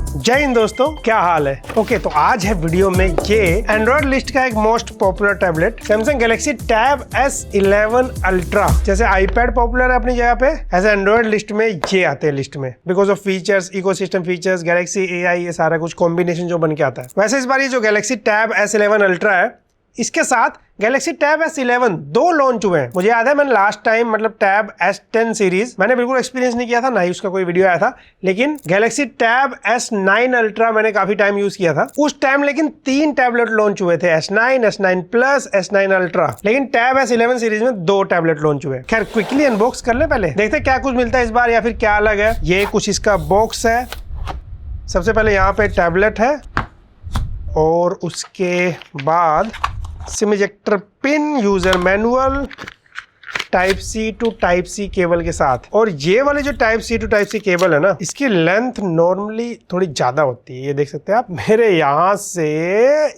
जय हिंद दोस्तों, क्या हाल है। ओके, तो आज है वीडियो में ये एंड्रॉइड लिस्ट का एक most popular tablet Samsung Galaxy tab S11 ultra. जैसे आईपैड पॉपुलर है अपनी जगह पे, ऐसे एंड्रॉइड लिस्ट में ये आते हैं लिस्ट में, because of features, ecosystem features, Galaxy AI, ये सारा कुछ कॉम्बिनेशन जो बन के आता है। वैसे इस बार ये जो गैलेक्सी टैब S11 अल्ट्रा है, इसके साथ गैलेक्सी टैब S11 दो लॉन्च हुए हैं। मुझे याद है मैंने लास्ट टाइम मतलब टैब S10 सीरीज मैंने बिल्कुल एक्सपीरियंस नहीं किया था, ना ही उसका कोई वीडियो आया था, लेकिन गैलेक्सी टैब S9 अल्ट्रा मैंने काफी टाइम यूज किया था उस टाइम। लेकिन 3 टैबलेट लॉन्च हुए थे, S9, S9 plus, S9 ultra. लेकिन टैब S11 सीरीज में 2 टैबलेट लॉन्च हुए। खैर क्विकली अनबॉक्स कर ले, पहले देखते क्या कुछ मिलता है इस बार या फिर क्या अलग है। ये कुछ इसका बॉक्स है। सबसे पहले यहाँ पे टैबलेट है और उसके बाद SIM ejector pin, user manual, type C to type C cable के साथ। और ये वाले जो type C to type C cable है ना, इसकी लेंथ नॉर्मली थोड़ी ज्यादा होती है। ये देख सकते हैं आप, मेरे यहाँ से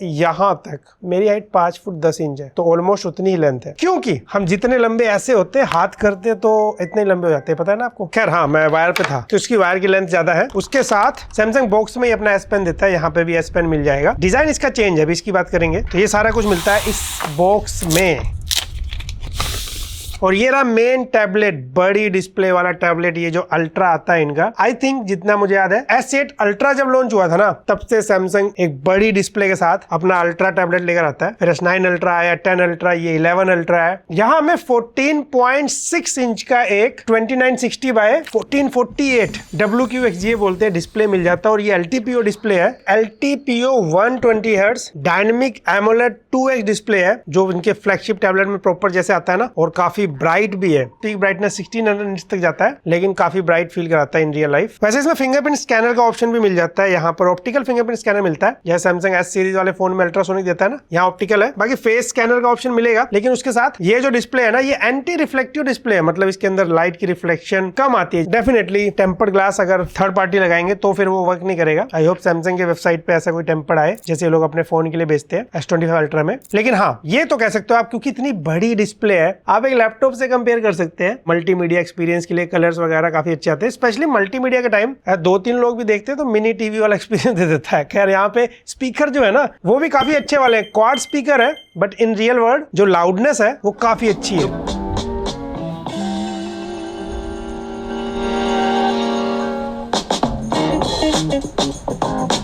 यहाँ तक मेरी हाइट 5 फुट 10 इंच है, तो ऑलमोस्ट उतनी ही लेंथ है। क्योंकि हम जितने लंबे ऐसे होते हैं हाथ करते तो इतने लंबे हो जाते हैं, पता है ना आपको। खैर हाँ, मैं वायर पे था तो उसकी वायर की लेंथ ज्यादा है। उसके साथ सैमसंग बॉक्स में ही अपना S पेन देता है, यहाँ पे भी S पेन मिल जाएगा। डिजाइन इसका चेंज है, अभी इसकी बात करेंगे। तो ये सारा कुछ मिलता है इस बॉक्स में। और ये रहा मेन टैबलेट, बड़ी डिस्प्ले वाला टैबलेट, ये जो अल्ट्रा आता है इनका। आई थिंक जितना मुझे याद है S8 अल्ट्रा जब लॉन्च हुआ था ना, तब से सैमसंग एक बड़ी डिस्प्ले के साथ अपना अल्ट्रा टैबलेट लेकर आता है। फिर S9 अल्ट्रा आया, 10 अल्ट्रा, ये 11 अल्ट्रा है। यहाँ हमें 14.6 इंच का एक 2960 बाय 1448 WQXGA बोलते हैं डिस्प्ले मिल जाता है। और ये LTPO डिस्प्ले है, LTPO 120 Hz dynamic AMOLED 2X display है, जो इनके फ्लैगशिप टैबलेट में प्रॉपर जैसे आता है ना। और काफी ब्राइट भी है, पीक ब्राइटनेस 1600 निट्स तक जाता है, लेकिन काफी ब्राइट फील कराता है इन रियल लाइफ। वैसे इसमें फिंगरप्रिंट स्कैनर का ऑप्शन भी मिल जाता है। यहाँ पर ऑप्टिकल फिंगरप्रिंट स्कैनर मिलता है, जैसे सैमसंग S सीरीज वाले फोन में अल्ट्रासोनिक देता है ना, यहाँ ऑप्टिकल है। बाकी फेस स्कैनर का ऑप्शन मिलेगा, लेकिन उसके साथ ये जो डिस्प्ले है ना, ये एंटी रिफ्लेक्टिव डिस्प्ले है, मतलब इसके अंदर लाइट की रिफ्लेक्शन कम आती है। डेफिनेटली टेम्पर्ड ग्लास अगर थर्ड पार्टी लगाएंगे तो फिर वो वर्क नहीं करेगा। आई होप सैमसंग के वेबसाइट पे ऐसा कोई टेम्पर्ड आए, जैसे लोग अपने फोन के लिए बेचते हैं S25 अल्ट्रा में। लेकिन हाँ, ये तो कह सकते हो आप, क्योंकि इतनी बड़ी डिस्प्ले है, आप एक लैपटॉप से कंपेयर कर सकते हैं। मल्टीमीडिया एक्सपीरियंस के लिए कलर्स वगैरह काफी अच्छे आते हैं, स्पेशली मल्टीमीडिया के टाइम। 2-3 लोग भी देखते हैं तो मिनी टीवी वाला एक्सपीरियंस दे देता है। खैर यहाँ पे स्पीकर जो है ना, वो भी काफी अच्छे वाले हैं। क्वाड स्पीकर है, बट इन रियल वर्ल्ड जो लाउडनेस है वो काफी अच्छी है।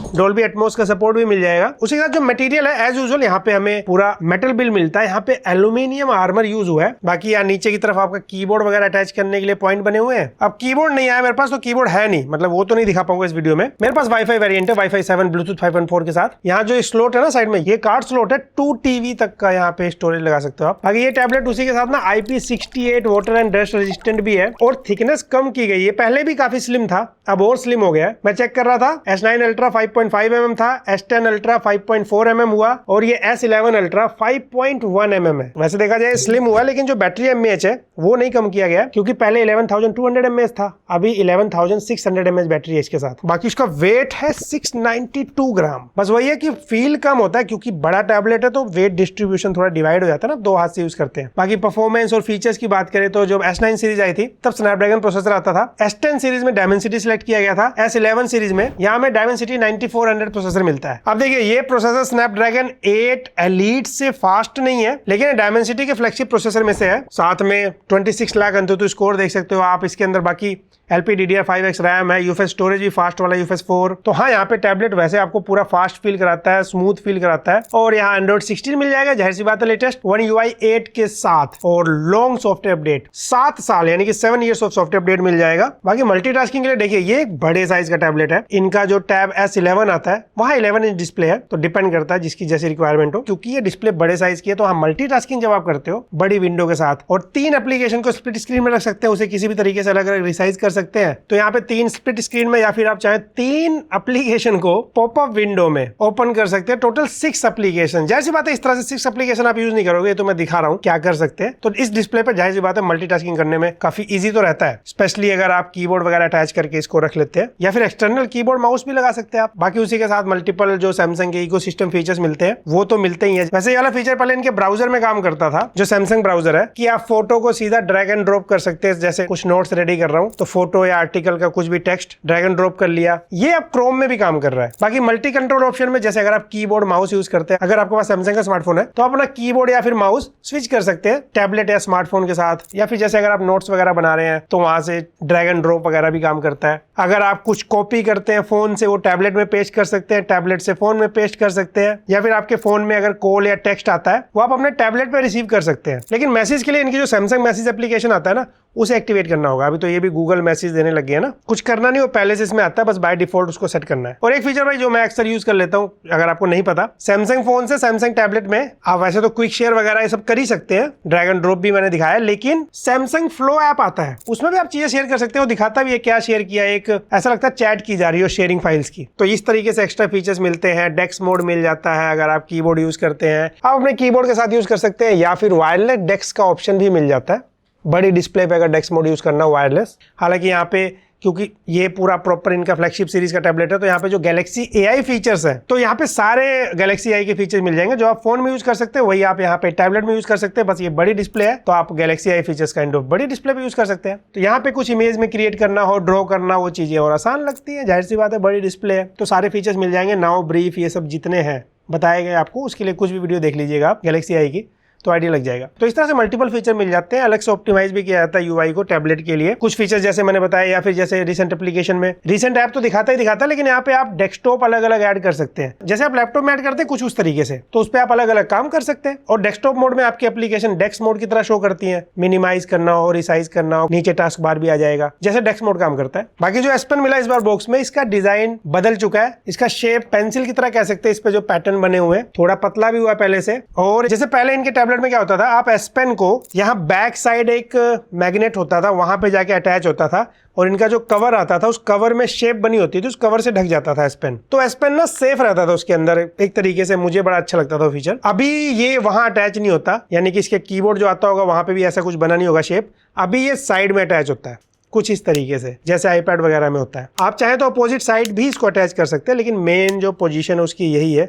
डोल्बी एटमॉस का सपोर्ट भी मिल जाएगा। उसके साथ जो मटेरियल है, एज यूजुअल यहाँ पे हमें पूरा मेटल बिल मिलता है। यहाँ पे एल्यूमिनियम आर्मर यूज हुआ है। बाकी यहाँ नीचे की तरफ आपका कीबोर्ड वगैरह अटैच करने के लिए पॉइंट बने हुए हैं। अब कीबोर्ड नहीं आया मेरे पास, तो कीबोर्ड है नहीं, मतलब वो तो नहीं दिखा पाऊंगा इस वीडियो में। मेरे पास वाईफाई वेरिएंट है, वाईफाई 7 ब्लूटूथ 5.4 के साथ। यहाँ जो स्लॉट है ना साइड में, ये कार्ड स्लॉट है, 2 TB तक का यहाँ पे स्टोरेज लगा सकते हो आप। बाकी ये टैबलेट उसी के साथ ना IP68 water and dust resistant भी है, और थिकनेस कम की गई है। पहले भी काफी स्लिम था, अब और स्लिम हो गया है। मैं चेक कर रहा था, S9 अल्ट्रा 5.5 mm था, S10 अल्ट्रा 5.4 mm हुआ, और ये S11 अल्ट्रा 5.1 mm है। वैसे देखा जाए स्लिम हुआ, लेकिन जो बैटरी mAh है वो नहीं कम किया गया, क्योंकि पहले 11,200 mAh था, अभी 11,600 mAh बैटरी है इसके साथ। बाकी उसका वेट है 692 ग्राम। बस वही है कि फील कम होता है, क्योंकि बड़ा टैबलेट है तो वेट डिस्ट्रीब्यूशन थोड़ा डिवाइड हो जाता है ना, 2 हाथ से यूज करते हैं। बाकी परफॉर्मेंस और फीचर्स की बात करें तो जब S9 सीरीज आई थी तब स्नैपड्रैगन प्रोसेसर आता था, S10 सीरीज में डायमेंसिटी सिलेक्ट किया गया था, S11 सीरीज में यहाँ में डायमेंसिटी 9400 प्रोसेसर मिलता है। अब देखिए, ये प्रोसेसर स्नैपड्रैगन 8 एलीट से फास्ट नहीं है, लेकिन डायमेंसिटी के फ्लैगशिप प्रोसेसर में से है। साथ में 26 लाख अंतुतु स्कोर देख सकते हो आप इसके अंदर। बाकी LPDDR5X रैम है, UFS स्टोरेज भी फास्ट वाला UFS 4। तो हाँ, यहाँ पे टैबलेट वैसे आपको पूरा फास्ट फील कराता है, स्मूथ फील कराता है। और यहाँ एंड्रॉइड 16 मिल जाएगा, जाहिर सी बात है, लेटेस्ट One UI 8 के साथ। और लॉन्ग सॉफ्टवेयर अपडेट 7 साल यानी कि 7 years ऑफ सॉफ्टवेयर अपडेट मिल जाएगा। बाकी मल्टीटास्किंग के लिए देखिए, ये एक बड़े साइज का टैबलेट है। इनका जो टैब S11 आता है वहाँ 11 इंच डिस्प्ले है, तो डिपेंड करता है जिसकी जैसी रिक्वायरमेंट हो। क्योंकि ये डिस्प्ले बड़े साइज की है, तो हाँ, मल्टीटास्किंग जब आप करते हो बड़ी विंडो के साथ, और 3 एप्लीकेशन को स्प्लिट स्क्रीन में रख सकते हैं, उसे किसी भी तरीके से अलग अलग रिसाइज कर सकते हैं। तो यहाँ पे 3 स्प्लिट स्क्रीन में, या फिर आप चाहे 3 एप्लीकेशन को पॉपअप विंडो में ओपन कर सकते हैं। Total 6 application. जाहिर सी बात है, इस तरह से 6 एप्लीकेशन आप यूज नहीं करोगे, तो मैं दिखा रहा हूँ क्या कर सकते हैं। तो इस डिस्प्ले पर जाहिर सी बात है मल्टीटास्किंग करने में काफी इजी तो रहता है, स्पेशली अगर आप कीबोर्ड वगैरह अटैच करके इसको रख लेते हैं, या फिर एक्सटर्नल कीबोर्ड माउस भी लगा सकते हैं आप। बाकी उसी के साथ मल्टीपल जो सैमसंग के इकोसिस्टम फीचर्स मिलते हैं वो तो मिलते ही हैं। वैसे ये वाला फीचर पहले इनके ब्राउजर में काम करता था, जो सैमसंग ब्राउजर है, कि आप फोटो को सीधा ड्रैग एंड ड्रॉप कर सकते हैं। जैसे कुछ नोट्स रेडी कर रहा हूँ तो फोटो या आर्टिकल का कुछ भी टेक्स्ट ड्रैग एंड ड्रॉप कर लिया। ये अब क्रोम में भी काम कर रहा है। बाकी मल्टी कंट्रोल ऑप्शन में जैसे अगर आप कीबोर्ड माउस यूज करते हैं, अगर आपके पास सैमसंग का स्मार्टफोन है तो आप अपना कीबोर्ड या फिर माउस स्विच कर सकते हैं टैबलेट या स्मार्टफोन के साथ, या फिर जैसे अगर आप नोट्स वगैरह बना रहे हैं तो वहां से ड्रैग एंड ड्रॉप वगैरह भी काम करता है। अगर आप कुछ कॉपी करते हैं फोन से, वो टैबलेट में पेस्ट कर सकते हैं, टैबलेट से फोन में पेस्ट कर सकते हैं, या फिर आपके फोन में अगर कॉल या टेक्स्ट आता है वो आप अपने टैबलेट पे रिसीव कर सकते हैं। लेकिन मैसेज के लिए इनकी जो सैमसंग मैसेज एप्लीकेशन आता है ना, उसे एक्टिवेट करना होगा। अभी तो ये भी गूगल मैसेज देने लग गया है ना, कुछ करना नहीं, वो पहले से इसमें आता है, बस बाय डिफॉल्ट उसको सेट करना है। और एक फीचर भाई जो मैं अक्सर यूज कर लेता हूँ, अगर आपको नहीं पता, सैमसंग फोन से सैमसंग टैबलेट में आप वैसे तो क्विक शेयर वगैरह ये सब कर ही सकते हैं, ड्रैग एंड ड्रॉप भी मैंने दिखाया, लेकिन सैमसंग फ्लो ऐप आता है, उसमें भी आप चीजें शेयर कर सकते हो, दिखाता भी है क्या शेयर किया, एक ऐसा लगता है चैट की जा रही हो शेयरिंग फाइल्स की। तो इस तरीके से एक्स्ट्रा फीचर्स मिलते हैं। डेस्क मोड मिल जाता है, अगर आप कीबोर्ड यूज करते हैं आप अपने कीबोर्ड के साथ यूज कर सकते हैं, या फिर वायरलेस डेस्क का ऑप्शन भी मिल जाता है बड़ी डिस्प्ले पे अगर डेस्क मोड यूज करना वायरलेस। हालांकि यहाँ पे क्योंकि ये पूरा प्रॉपर इनका फ्लैगशिप सीरीज का टैबलेट है, तो यहाँ पे जो गैलेक्सी AI फीचर्स हैं, तो यहाँ पे सारे गैलेक्सी AI के फीचर्स मिल जाएंगे जो आप फोन में यूज कर सकते हैं, वही आप यहाँ पे टैबलेट में यूज कर सकते हैं। बस ये बड़ी डिस्प्ले है तो आप Galaxy AI features kind of बड़ी डिस्प्ले पे यूज कर सकते हैं। तो यहाँ पे कुछ इमेज में क्रिएट करना हो, ड्रॉ करना, वो चीजें और आसान लगती है, जाहिर सी बात है, बड़ी डिस्प्ले है तो सारे फीचर्स मिल जाएंगे। नाउ ब्रीफ ये सब जितने हैं बताए गए आपको, उसके लिए कुछ भी वीडियो देख लीजिएगा आप गैलेक्सी AI की, तो आइडिया लग जाएगा। तो इस तरह से मल्टीपल फीचर मिल जाते हैं। अलग से ऑप्टिमाइज भी किया जाता है UI को टैबलेट के लिए, कुछ फीचर जैसे मैंने बताया, या फिर जैसे रिसेंट एप्लीकेशन में रिसेंट ऐप तो दिखाता ही दिखाता है, लेकिन यहाँ पे आप डेस्कटॉप अलग अलग ऐड कर सकते हैं। जैसे आप लैपटॉप में ऐड करते हैं कुछ उस तरीके से, तो उस पर आप अलग अलग काम कर सकते हैं। और डेस्कटॉप मोड में आपकी एप्लीकेशन डेस्क मोड की तरह शो करती है, मिनिमाइज करना हो, रिसाइज करना हो, नीचे टास्क बार भी आ जाएगा, जैसे डेस्क मोड काम करता है। बाकी जो S Pen मिला इस बार बॉक्स में, इसका डिजाइन बदल चुका है, इसका शेप पेंसिल की तरह कह सकते हैं, इस पे जो पैटर्न बने हुए हैं, थोड़ा पतला भी हुआ पहले से। और जैसे पहले इनके टैबलेट में क्या होता था, आप S Pen को यहाँ बैक साइड एक मैग्नेट होता था, वहां पे जाके अटैच होता था, और इनका जो कवर आता था उस कवर में शेप बनी होती थी, उस कवर से ढक जाता था S Pen। तो S Pen ना सेफ रहता था उसके अंदर, एक तरीके से मुझे बड़ा अच्छा लगता था फीचर। अभी ये वहां अटैच नहीं होता, यानी कि इसके कीबोर्ड जो आता होगा वहां पे भी ऐसा कुछ बना नहीं होगा शेप, अभी ये साइड में अटैच होता है कुछ इस तरीके से, जैसे iPad वगैरह में होता है। आप चाहे तो अपोजिट साइड भी इसको अटैच कर सकते हैं, लेकिन मेन जो पोजीशन है उसकी यही है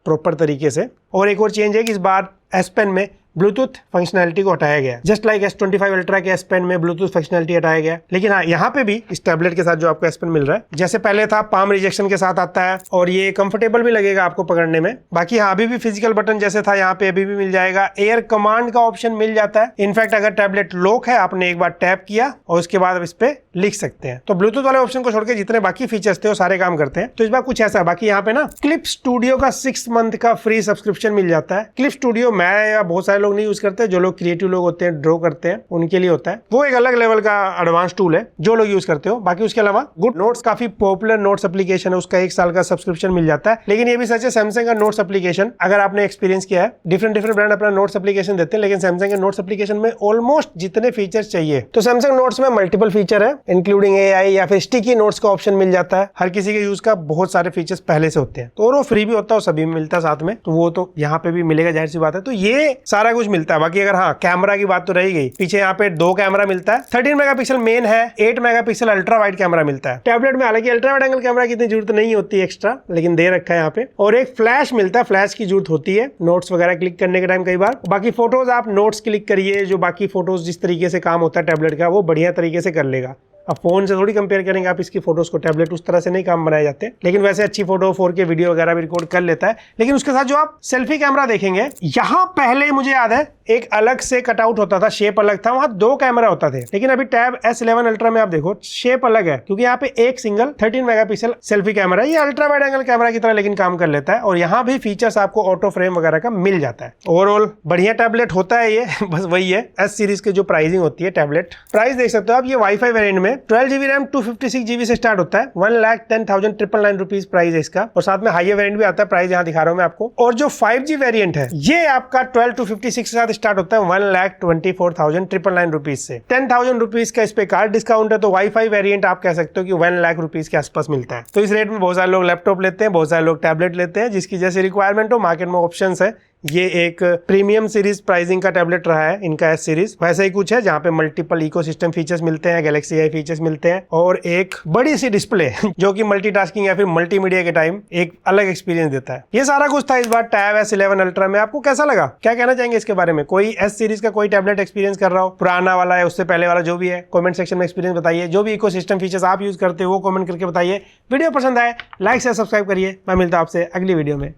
प्रॉपर तरीके से। और एक और चेंज है कि इस बार S Pen में ब्लूटूथ फंक्शनैलिटी को हटाया गया, जस्ट लाइक S25 अल्ट्रा के S Pen में ब्लूटूथ फंक्शनैलिटी हटाया गया। लेकिन हाँ, यहाँ पे भी इस टैबलेट के साथ जो आपको S Pen मिल रहा है, जैसे पहले था पाम रिजेक्शन के साथ आता है, और ये कंफर्टेबल भी लगेगा आपको पकड़ने में। बाकी हाँ, अभी भी फिजिकल बटन जैसे था यहाँ पे अभी भी मिल जाएगा। एयर कमांड का ऑप्शन मिल जाता है। इनफैक्ट अगर टैबलेट लॉक है, आपने एक बार टैप किया और उसके बाद इस पे लिख सकते हैं। तो ब्लूटूथ वाले ऑप्शन को छोड़ के जितने बाकी फीचर्स थे वो सारे काम करते हैं। तो इस बार कुछ ऐसा है। बाकी यहाँ पे ना क्लिप स्टूडियो का 6 मंथ का फ्री सब्सक्रिप्शन मिल जाता है। क्लिप स्टूडियो मैं या बहुत सारे लोग नहीं यूज करते, जो लोग क्रिएटिव लोग होते हैं, ड्रॉ करते हैं, उनके लिए होता है। वो एक अलग लेवल का एडवांस टूल है जो लोग यूज करते हो। बाकी उसके अलावा गुड नोट्स काफी पॉपुलर नोट्स एप्लीकेशन है, उसका 1 साल का सब्सक्रिप्शन मिल जाता है। लेकिन ये भी सच है, सैमसंग का नोट्स एप्लीकेशन अगर आपने एक्सपीरियंस किया है, डिफरेंट ब्रांड अपना नोट्स एप्लीकेशन देते हैं, लेकिन सैमसंग के नोट्स एप्लीकेशन में ऑलमोस्ट जितने फीचर्स चाहिए, तो सैमसंग नोट्स में मल्टीपल फीचर है, इंक्लूडिंग AI या फिर स्टिकी नोट्स का ऑप्शन मिल जाता है। हर किसी के यूज का बहुत सारे फीचर्स पहले से होते हैं, तो और वो फ्री भी होता है, सभी में मिलता है साथ में, तो वो तो यहाँ पे भी मिलेगा, जाहिर सी बात है। तो ये सारा कुछ मिलता है। बाकी अगर हाँ, कैमरा की बात तो रही गई, पीछे यहाँ पे 2 कैमरा मिलता है, 13 मेगापिक्सल मेन है, 8 मेगापिक्सल अल्ट्रा वाइड कैमरा मिलता है टैबलेट में। हालांकि अल्ट्रा वाइड एंगल कैमरा की इतनी जरूरत नहीं होती एक्स्ट्रा, लेकिन दे रखा है यहाँ पे। और एक फ्लैश मिलता है, फ्लैश की जरूरत होती है नोट्स वगैरह क्लिक करने के टाइम कई बार। बाकी फोटोज आप नोट्स क्लिक करिए, जो बाकी फोटोज जिस तरीके से काम होता है टैबलेट का, वो बढ़िया तरीके से कर लेगा। अब फोन से थोड़ी कंपेयर करेंगे आप इसकी फोटोज को, टैबलेट उस तरह से नहीं काम बनाए जाते, लेकिन वैसे अच्छी फोटो 4K वीडियो वगैरह भी रिकॉर्ड कर लेता है। लेकिन उसके साथ जो आप सेल्फी कैमरा देखेंगे, यहाँ पहले मुझे याद है एक अलग से कटआउट होता था, शेप अलग था, वहां 2 कैमरा होता थे। लेकिन अभी टैब S11 अल्ट्रा में आप देखो शेप अलग है, क्योंकि यहाँ पे एक सिंगल 13 मेगापिक्सल सेल्फी कैमरा, ये अल्ट्रा वाइड एंगल कैमरा की तरह लेकिन काम कर लेता है। और यहाँ भी फीचर्स आपको ऑटो फ्रेम वगैरह का मिल जाता है। ओवरऑल बढ़िया टैबलेट होता है ये। बस वही है, S सीरीज की जो प्राइसिंग होती है टैबलेट, प्राइस देख सकते हो आप। ये वाईफाई वेरिएंट में 12GB रैम 256GB से स्टार्ट होता है, 1,10,999 रुपीज प्राइस है इसका। और साथ में हाईयर वेरिएंट भी आता है, प्राइस यहाँ दिखा रहा हूँ मैं आपको। और जो 5G वेरिएंट है, ये आपका 12,256 के साथ स्टार्ट होता है 1,24,999 रुपीज से। 10,000 रुपीज का इस पे कार्ड डिस्काउंट है, तो वाईफाई वेरिएंट आप कह सकते हो कि 1 लाख रुपीज के आसपास मिलता है। तो इस रेट में बहुत सारे लोग लैपटॉप लेते हैं, बहुत सारे लोग टैबलेट लेते हैं, जिसकी जैसे रिक्वायरमेंट हो। मार्केट में ऑप्शंस है, ये एक प्रीमियम सीरीज प्राइसिंग का टैबलेट रहा है इनका एस सीरीज, वैसे ही कुछ है जहाँ पे मल्टीपल इकोसिस्टम फीचर्स मिलते हैं, गैलेक्सी आई फीचर्स मिलते हैं और एक बड़ी सी डिस्प्ले जो कि मल्टीटास्किंग या फिर मल्टीमीडिया के टाइम एक अलग एक्सपीरियंस देता है। ये सारा कुछ था इस बार टैब S11 अल्ट्रा में। आपको कैसा लगा, क्या कहना चाहेंगे इसके बारे में? कोई एस सीरीज का कोई टैबलेट एक्सपीरियंस कर रहा हो, पुराना वाला है, उससे पहले वाला, जो भी है, कमेंट सेक्शन में एक्सपीरियंस बताइए। जो भी इकोसिस्टम फीचर्स आप यूज करते हो वो कमेंट करके बताइए। वीडियो पसंद आए लाइक से सब्सक्राइब करिए। मैं मिलता हूं आपसे अगली वीडियो में।